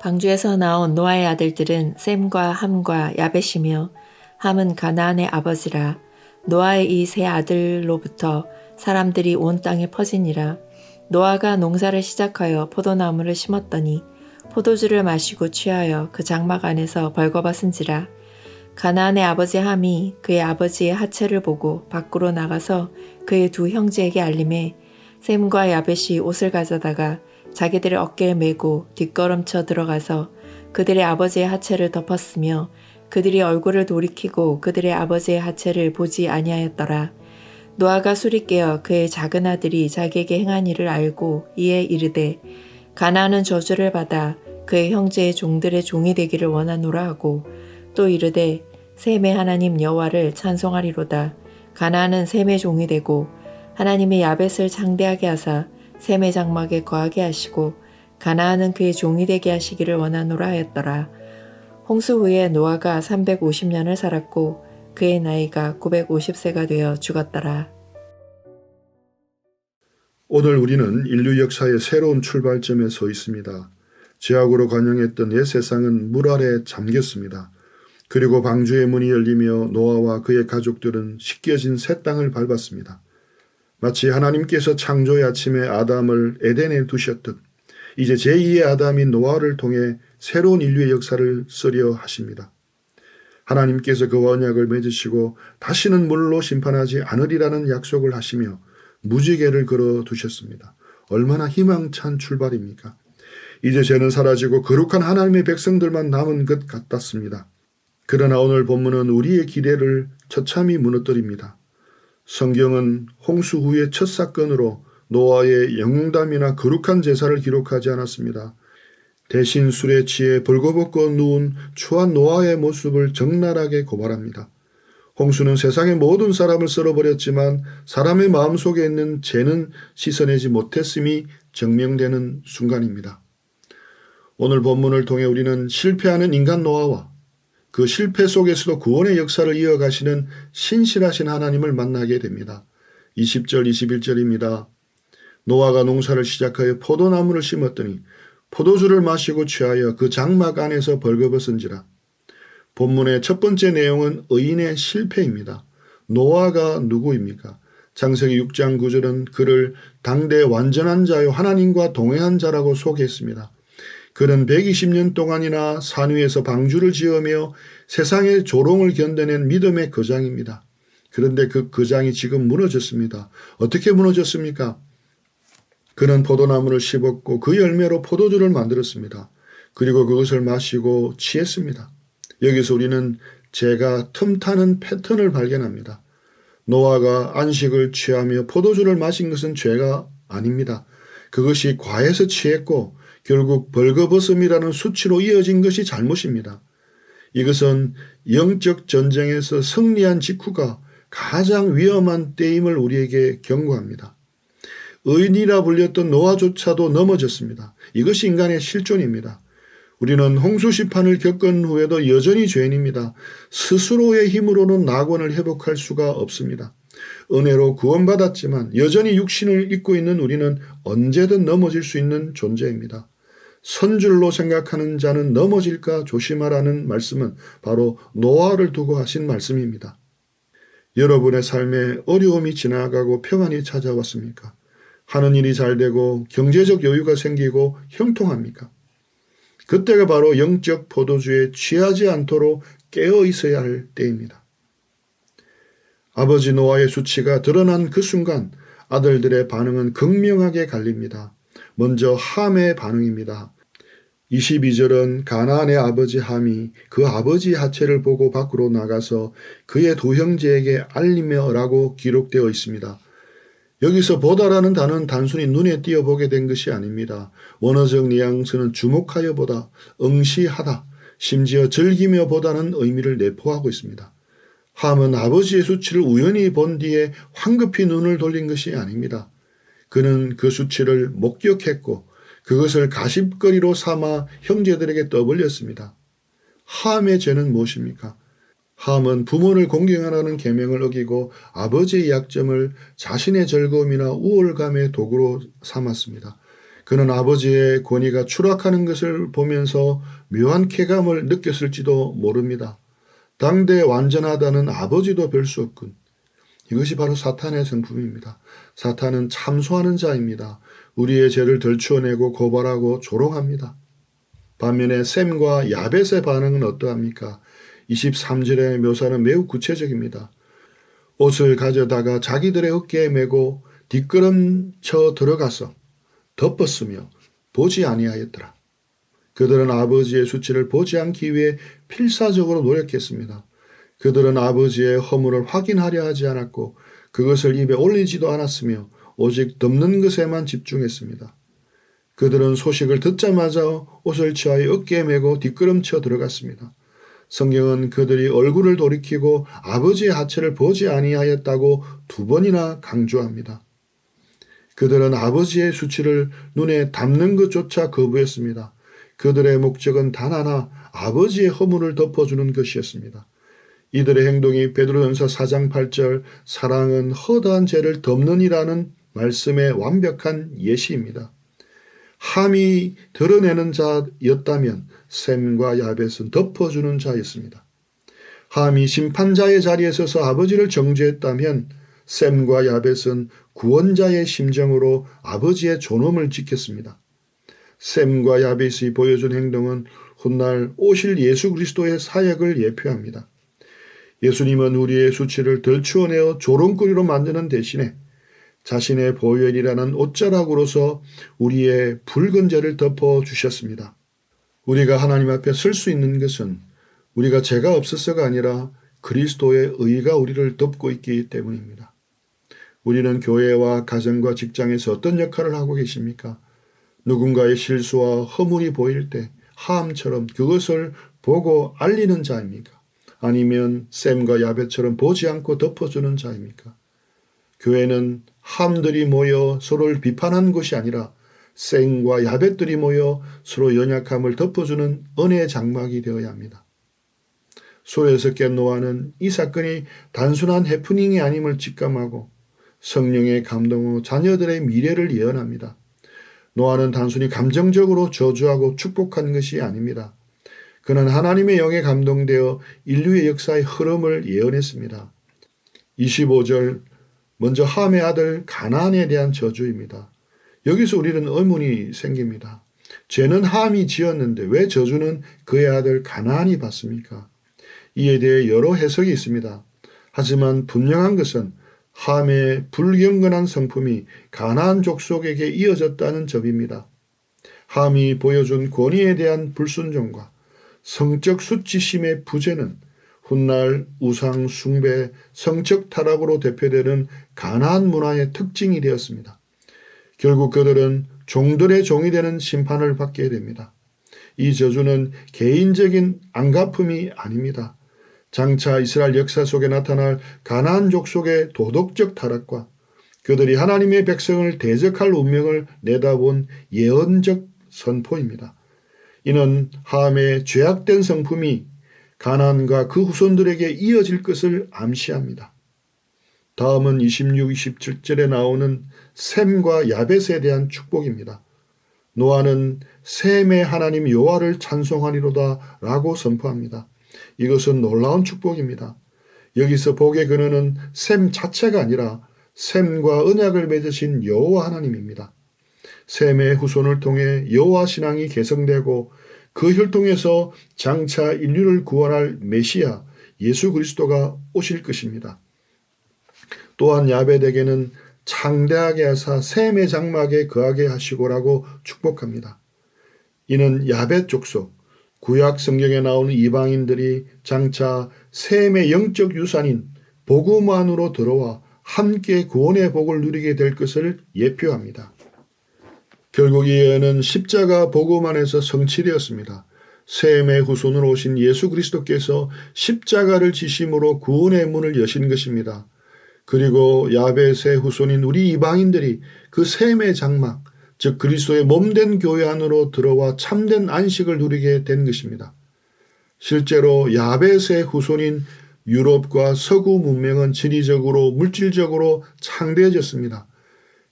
방주에서 나온 노아의 아들들은 셈과 함과 야벳이며 함은 가나안의 아버지라. 노아의 이 세 아들로부터 사람들이 온 땅에 퍼지니라. 노아가 농사를 시작하여 포도나무를 심었더니 포도주를 마시고 취하여 그 장막 안에서 벌거벗은지라. 가나안의 아버지 함이 그의 아버지의 하체를 보고 밖으로 나가서 그의 두 형제에게 알림해 셈과 야벳이 옷을 가져다가 자기들의 어깨에 메고 뒷걸음쳐 들어가서 그들의 아버지의 하체를 덮었으며 그들이 얼굴을 돌이키고 그들의 아버지의 하체를 보지 아니하였더라. 노아가 술이 깨어 그의 작은 아들이 자기에게 행한 일을 알고 이에 이르되 가나안은 저주를 받아 그의 형제의 종들의 종이 되기를 원하노라 하고 또 이르되 셈의 하나님 여호와를 찬송하리로다. 가나안은 셈의 종이 되고 하나님의 야벳을 창대하게 하사 셈의 장막에 거하게 하시고 가나안은 그의 종이 되게 하시기를 원하노라 하였더라. 홍수 후에 노아가 350년을 살았고 그의 나이가 950세가 되어 죽었더라. 오늘 우리는 인류 역사의 새로운 출발점에 서 있습니다. 죄악으로 관영했던 옛 세상은 물 아래 잠겼습니다. 그리고 방주의 문이 열리며 노아와 그의 가족들은 씻겨진 새 땅을 밟았습니다. 마치 하나님께서 창조의 아침에 아담을 에덴에 두셨듯 이제 제2의 아담인 노아를 통해 새로운 인류의 역사를 쓰려 하십니다. 하나님께서 그와 언약을 맺으시고 다시는 물로 심판하지 않으리라는 약속을 하시며 무지개를 걸어두셨습니다. 얼마나 희망찬 출발입니까? 이제 죄는 사라지고 거룩한 하나님의 백성들만 남은 것 같았습니다. 그러나 오늘 본문은 우리의 기대를 처참히 무너뜨립니다. 성경은 홍수 후의 첫 사건으로 노아의 영웅담이나 거룩한 제사를 기록하지 않았습니다. 대신 술에 취해 벌거벗고 누운 추한 노아의 모습을 적나라하게 고발합니다. 홍수는 세상의 모든 사람을 썰어버렸지만 사람의 마음속에 있는 죄는 씻어내지 못했음이 증명되는 순간입니다. 오늘 본문을 통해 우리는 실패하는 인간 노아와 그 실패 속에서도 구원의 역사를 이어가시는 신실하신 하나님을 만나게 됩니다. 20절, 21절입니다. 노아가 농사를 시작하여 포도나무를 심었더니 포도주를 마시고 취하여 그 장막 안에서 벌거벗은지라. 본문의 첫 번째 내용은 의인의 실패입니다. 노아가 누구입니까? 창세기 6장 9절은 그를 당대 완전한 자요 하나님과 동행한 자라고 소개했습니다. 그는 120년 동안이나 산 위에서 방주를 지으며 세상의 조롱을 견뎌낸 믿음의 거장입니다. 그런데 그 거장이 지금 무너졌습니다. 어떻게 무너졌습니까? 그는 포도나무를 심었고 그 열매로 포도주를 만들었습니다. 그리고 그것을 마시고 취했습니다. 여기서 우리는 죄가 틈타는 패턴을 발견합니다. 노아가 안식을 취하며 포도주를 마신 것은 죄가 아닙니다. 그것이 과해서 취했고 결국 벌거벗음이라는 수치로 이어진 것이 잘못입니다. 이것은 영적 전쟁에서 승리한 직후가 가장 위험한 때임을 우리에게 경고합니다. 의인이라 불렸던 노아조차도 넘어졌습니다. 이것이 인간의 실존입니다. 우리는 홍수 심판을 겪은 후에도 여전히 죄인입니다. 스스로의 힘으로는 낙원을 회복할 수가 없습니다. 은혜로 구원받았지만 여전히 육신을 입고 있는 우리는 언제든 넘어질 수 있는 존재입니다. 선줄로 생각하는 자는 넘어질까 조심하라는 말씀은 바로 노아를 두고 하신 말씀입니다. 여러분의 삶에 어려움이 지나가고 평안이 찾아왔습니까? 하는 일이 잘 되고 경제적 여유가 생기고 형통합니까? 그때가 바로 영적 포도주에 취하지 않도록 깨어 있어야 할 때입니다. 아버지 노아의 수치가 드러난 그 순간 아들들의 반응은 극명하게 갈립니다. 먼저 함의 반응입니다. 22절은 가나안의 아버지 함이 그 아버지 하체를 보고 밖으로 나가서 그의 두 형제에게 알리며라고 기록되어 있습니다. 여기서 보다라는 단어는 단순히 눈에 띄어보게 된 것이 아닙니다. 원어적 뉘앙스는 주목하여 보다, 응시하다, 심지어 즐기며 보다는 의미를 내포하고 있습니다. 함은 아버지의 수치를 우연히 본 뒤에 황급히 눈을 돌린 것이 아닙니다. 그는 그 수치를 목격했고 그것을 가십거리로 삼아 형제들에게 떠벌렸습니다. 함의 죄는 무엇입니까? 함은 부모를 공경하라는 계명을 어기고 아버지의 약점을 자신의 즐거움이나 우월감의 도구로 삼았습니다. 그는 아버지의 권위가 추락하는 것을 보면서 묘한 쾌감을 느꼈을지도 모릅니다. 당대 완전하다는 아버지도 별 수 없군. 이것이 바로 사탄의 성품입니다. 사탄은 참소하는 자입니다. 우리의 죄를 덜추어내고 고발하고 조롱합니다. 반면에 셈과 야벳의 반응은 어떠합니까? 23절의 묘사는 매우 구체적입니다. 옷을 가져다가 자기들의 어깨에 메고 뒷걸음쳐 들어가서 덮었으며 보지 아니하였더라. 그들은 아버지의 수치를 보지 않기 위해 필사적으로 노력했습니다. 그들은 아버지의 허물을 확인하려 하지 않았고 그것을 입에 올리지도 않았으며 오직 덮는 것에만 집중했습니다. 그들은 소식을 듣자마자 옷을 취하여 어깨에 메고 뒷걸음쳐 들어갔습니다. 성경은 그들이 얼굴을 돌이키고 아버지의 하체를 보지 아니하였다고 2번이나 강조합니다. 그들은 아버지의 수치를 눈에 담는 것조차 거부했습니다. 그들의 목적은 단 하나, 아버지의 허물을 덮어주는 것이었습니다. 이들의 행동이 베드로전서 4장 8절 사랑은 허다한 죄를 덮느니라는 말씀의 완벽한 예시입니다. 함이 드러내는 자였다면 셈과 야벳은 덮어주는 자였습니다. 함이 심판자의 자리에 서서 아버지를 정죄했다면 셈과 야벳은 구원자의 심정으로 아버지의 존엄을 지켰습니다. 셈과 야벳이 보여준 행동은 훗날 오실 예수 그리스도의 사역을 예표합니다. 예수님은 우리의 수치를 덜추어내어 조롱거리로 만드는 대신에 자신의 보혈이라는 옷자락으로서 우리의 붉은 죄를 덮어주셨습니다. 우리가 하나님 앞에 설 수 있는 것은 우리가 죄가 없어서가 아니라 그리스도의 의가 우리를 덮고 있기 때문입니다. 우리는 교회와 가정과 직장에서 어떤 역할을 하고 계십니까? 누군가의 실수와 허물이 보일 때 하함처럼 그것을 보고 알리는 자입니까? 아니면 셈과 야벳처럼 보지 않고 덮어주는 자입니까? 교회는 함들이 모여 서로를 비판하는 것이 아니라 셈과 야벳들이 모여 서로 연약함을 덮어주는 은혜의 장막이 되어야 합니다. 소에서 깬 노아는 이 사건이 단순한 해프닝이 아님을 직감하고 성령의 감동 후 자녀들의 미래를 예언합니다. 노아는 단순히 감정적으로 저주하고 축복한 것이 아닙니다. 그는 하나님의 영에 감동되어 인류의 역사의 흐름을 예언했습니다. 25절 먼저 함의 아들 가나안에 대한 저주입니다. 여기서 우리는 의문이 생깁니다. 죄는 함이 지었는데 왜 저주는 그의 아들 가나안이 받습니까? 이에 대해 여러 해석이 있습니다. 하지만 분명한 것은 함의 불경건한 성품이 가나안 족속에게 이어졌다는 점입니다. 함이 보여준 권위에 대한 불순종과 성적 수치심의 부재는 훗날 우상 숭배, 성적 타락으로 대표되는 가나안 문화의 특징이 되었습니다. 결국 그들은 종들의 종이 되는 심판을 받게 됩니다. 이 저주는 개인적인 안갚음이 아닙니다. 장차 이스라엘 역사 속에 나타날 가나안 족속의 도덕적 타락과 그들이 하나님의 백성을 대적할 운명을 내다본 예언적 선포입니다. 이는 함의 죄악된 성품이 가나안과 그 후손들에게 이어질 것을 암시합니다. 다음은 26, 27절에 나오는 셈과 야벳에 대한 축복입니다. 노아는 셈의 하나님 여호와를 찬송하리로다 라고 선포합니다. 이것은 놀라운 축복입니다. 여기서 복의 근원은 셈 자체가 아니라 셈과 언약을 맺으신 여호와 하나님입니다. 셈의 후손을 통해 여호와 신앙이 개성되고 그 혈통에서 장차 인류를 구원할 메시아 예수 그리스도가 오실 것입니다. 또한 야벳에게는 창대하게 하사 셈의 장막에 거하게 하시고라고 축복합니다. 이는 야벳 족속, 구약 성경에 나오는 이방인들이 장차 셈의 영적 유산인 복음 안으로 들어와 함께 구원의 복을 누리게 될 것을 예표합니다. 결국 이 예언은 십자가 복음 안에서 성취되었습니다. 셈의 후손으로 오신 예수 그리스도께서 십자가를 지심으로 구원의 문을 여신 것입니다. 그리고 야벳의 후손인 우리 이방인들이 그 셈의 장막, 즉 그리스도의 몸된 교회 안으로 들어와 참된 안식을 누리게 된 것입니다. 실제로 야벳의 후손인 유럽과 서구 문명은 지리적으로 물질적으로 창대해졌습니다.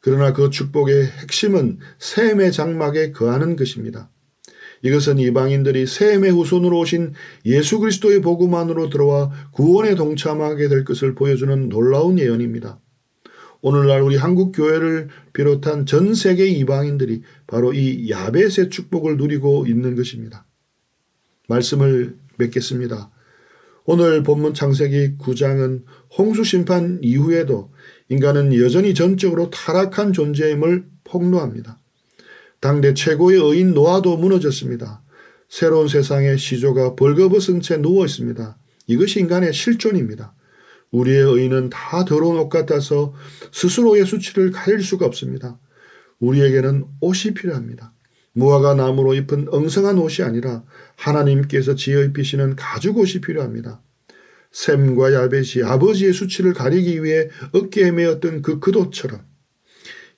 그러나 그 축복의 핵심은 셈의 장막에 거하는 것입니다. 이것은 이방인들이 셈의 후손으로 오신 예수 그리스도의 복음 안으로 들어와 구원에 동참하게 될 것을 보여주는 놀라운 예언입니다. 오늘날 우리 한국 교회를 비롯한 전 세계 이방인들이 바로 이 야벳의 축복을 누리고 있는 것입니다. 말씀을 맺겠습니다. 오늘 본문 창세기 9장은 홍수 심판 이후에도 인간은 여전히 전적으로 타락한 존재임을 폭로합니다. 당대 최고의 의인 노아도 무너졌습니다. 새로운 세상의 시조가 벌거벗은 채 누워 있습니다. 이것이 인간의 실존입니다. 우리의 의인은 다 더러운 옷 같아서 스스로의 수치를 가릴 수가 없습니다. 우리에게는 옷이 필요합니다. 무화과 나무로 입은 엉성한 옷이 아니라 하나님께서 지어 입히시는 가죽 옷이 필요합니다. 셈과 야벳이 아버지의 수치를 가리기 위해 어깨에 메었던 그 겉옷처럼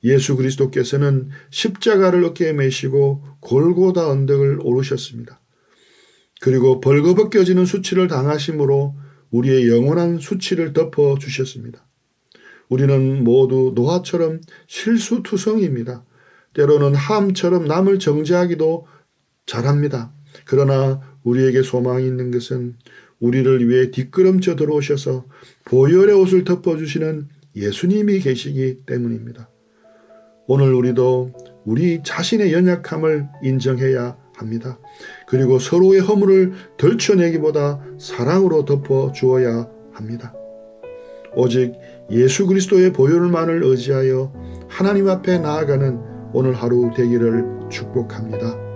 예수 그리스도께서는 십자가를 어깨에 메시고 골고다 언덕을 오르셨습니다. 그리고 벌거벗겨지는 수치를 당하심으로 우리의 영원한 수치를 덮어주셨습니다. 우리는 모두 노아처럼 실수투성입니다. 때로는 함처럼 남을 정죄하기도 잘합니다. 그러나 우리에게 소망이 있는 것은 우리를 위해 뒷걸음져 들어오셔서 보혈의 옷을 덮어주시는 예수님이 계시기 때문입니다. 오늘 우리도 우리 자신의 연약함을 인정해야 합니다. 그리고 서로의 허물을 덜쳐내기보다 사랑으로 덮어주어야 합니다. 오직 예수 그리스도의 보혈만을 의지하여 하나님 앞에 나아가는 오늘 하루 되기를 축복합니다.